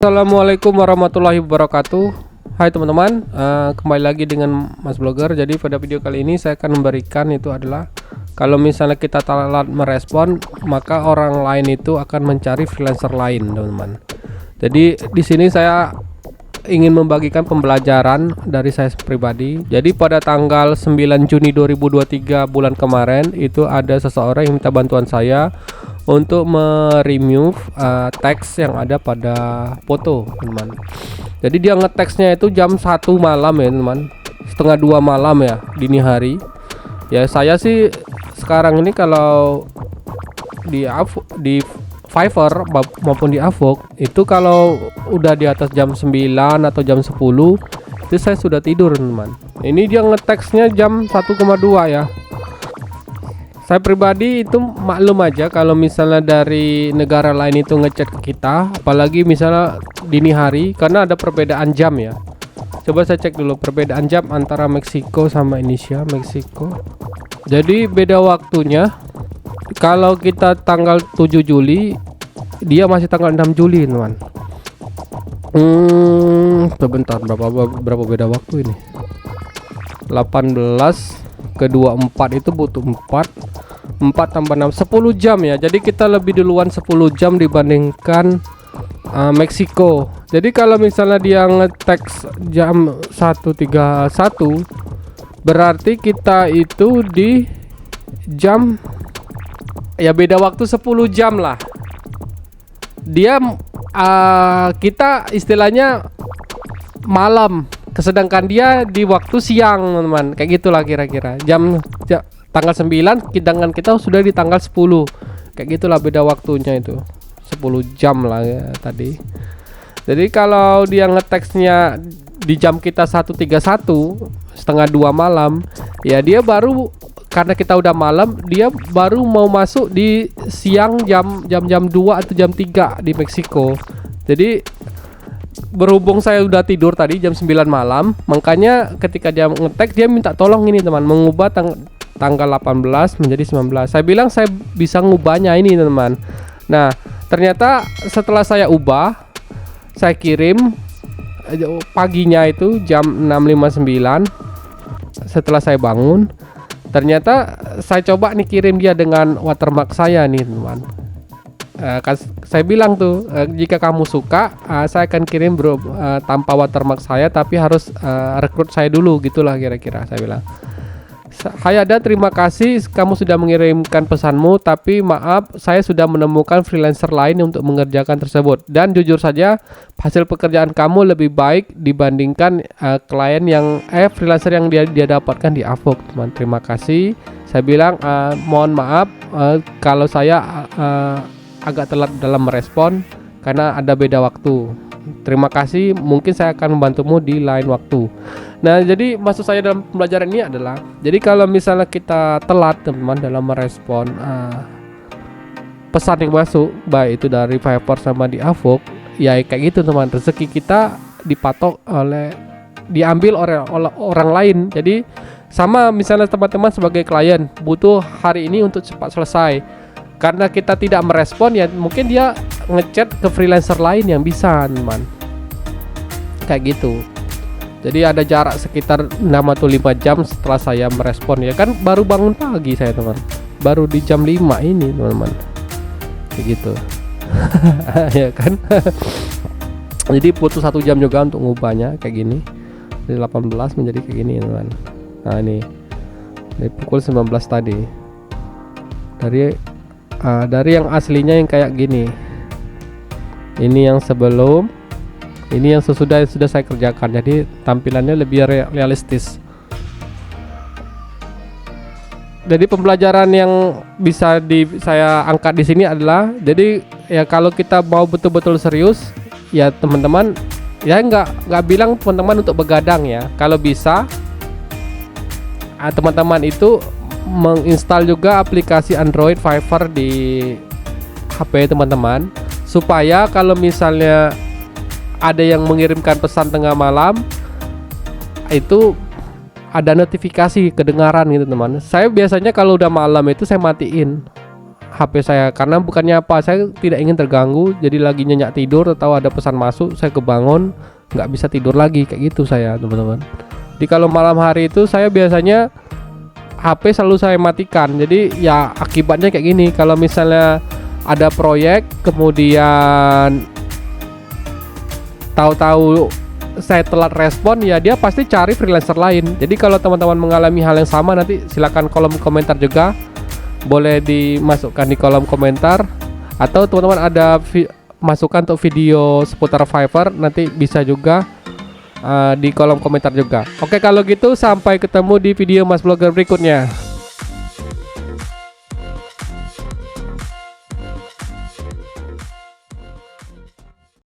Assalamualaikum warahmatullahi wabarakatuh. Hai teman-teman, kembali lagi dengan Mas Blogger. Jadi pada video kali ini saya akan memberikan itu adalah kalau misalnya kita telat merespon, maka orang lain itu akan mencari freelancer lain, teman-teman. Jadi di sini saya ingin membagikan pembelajaran dari saya pribadi. Jadi pada tanggal 9 Juni 2023 bulan kemarin itu ada seseorang yang minta bantuan saya untuk meremove teks yang ada pada foto, teman. Jadi dia ngeteksnya itu jam 1 malam ya, teman. Setengah 2 malam ya, dini hari. Ya saya sih sekarang ini kalau di Fiverr maupun di Avok itu kalau udah di atas jam 9 atau jam 10 itu saya sudah tidur, teman. Ini dia ngeteksnya jam 1,2 ya. Saya pribadi itu maklum aja kalau misalnya dari negara lain itu ngechat ke kita, apalagi misalnya dini hari, karena ada perbedaan jam ya. Coba saya cek dulu perbedaan jam antara Meksiko sama Indonesia. Meksiko, jadi beda waktunya. Kalau kita tanggal 7 Juli, dia masih tanggal 6 Juli, teman. Sebentar, berapa beda waktu ini? 18 ke 24 itu butuh 4 tambah 6, 10 jam ya. Jadi kita lebih duluan 10 jam dibandingkan Meksiko. Jadi kalau misalnya dia ngeteks jam 1.31, berarti kita itu di jam, ya beda waktu 10 jam lah. Dia kita istilahnya malam, sedangkan dia di waktu siang, teman. Kayak gitulah kira-kira. Tanggal 9, sedangkan kita sudah di tanggal 10. Kayak gitulah beda waktunya itu. 10 jam lah ya tadi. Jadi kalau dia ngeteksnya di jam kita 1.31, setengah 2 malam, ya dia baru, karena kita udah malam, dia baru mau masuk di siang jam 2 atau jam 3 di Meksiko. Jadi berhubung saya udah tidur tadi jam 9 malam, makanya ketika dia ngetek dia minta tolong ini, teman, mengubah tanggal 18 menjadi 19. Saya bilang saya bisa ngubahnya ini, teman. Nah, ternyata setelah saya ubah, saya kirim paginya itu jam 6.59 setelah saya bangun. Ternyata saya coba nih kirim dia dengan watermark saya nih, teman. Saya bilang tuh, jika kamu suka, saya akan kirim bro, tanpa watermark saya, tapi harus rekrut saya dulu, gitulah kira-kira saya bilang. Hayada, terima kasih kamu sudah mengirimkan pesanmu, tapi maaf saya sudah menemukan freelancer lain untuk mengerjakan tersebut, dan jujur saja hasil pekerjaan kamu lebih baik dibandingkan klien yang freelancer yang dia dapatkan di Avok, teman. Terima kasih. Saya bilang mohon maaf kalau saya agak telat dalam merespon karena ada beda waktu. Terima kasih, mungkin saya akan membantumu di lain waktu. Nah, jadi maksud saya dalam pembelajaran ini adalah, jadi kalau misalnya kita telat, teman-teman, dalam merespon pesan yang masuk, baik itu dari Fiverr sama di Avok, ya kayak gitu, teman. Rezeki kita dipatok diambil oleh orang lain. Jadi sama misalnya teman-teman sebagai klien butuh hari ini untuk cepat selesai. Karena kita tidak merespon, ya mungkin dia ngechat ke freelancer lain yang bisa, teman. Kayak gitu. Jadi ada jarak sekitar 6 atau 5 jam setelah saya merespon, ya kan baru bangun pagi saya, teman. Baru di jam 5 ini, teman-teman. Kayak gitu. Ya kan. Jadi butuh 1 jam juga untuk ngubahnya kayak gini. Dari 18 menjadi kayak gini, teman. Nah, ini. Dari pukul 19 tadi. Dari yang aslinya yang kayak gini, ini yang sebelum, ini yang sudah saya kerjakan, jadi tampilannya lebih realistis. Jadi pembelajaran yang bisa saya angkat di sini adalah, jadi ya kalau kita mau betul-betul serius, ya teman-teman, ya nggak bilang teman-teman untuk begadang ya. Kalau bisa, teman-teman itu menginstal juga aplikasi Android Fiverr di HP teman-teman, supaya kalau misalnya ada yang mengirimkan pesan tengah malam itu ada notifikasi kedengaran gitu, teman. Saya biasanya kalau udah malam itu saya matiin HP saya, karena bukannya apa, saya tidak ingin terganggu. Jadi lagi nyenyak tidur atau ada pesan masuk, saya kebangun nggak bisa tidur lagi kayak gitu saya, teman-teman. Jadi kalau malam hari itu saya biasanya HP selalu saya matikan. Jadi ya akibatnya kayak gini, kalau misalnya ada proyek kemudian tahu-tahu saya telat respon, ya dia pasti cari freelancer lain. Jadi kalau teman-teman mengalami hal yang sama, nanti silakan kolom komentar juga, boleh dimasukkan di kolom komentar, atau teman-teman ada masukan untuk video seputar Fiverr, nanti bisa juga di kolom komentar juga. Oke, kalau gitu sampai ketemu di video Mas Vlogger berikutnya.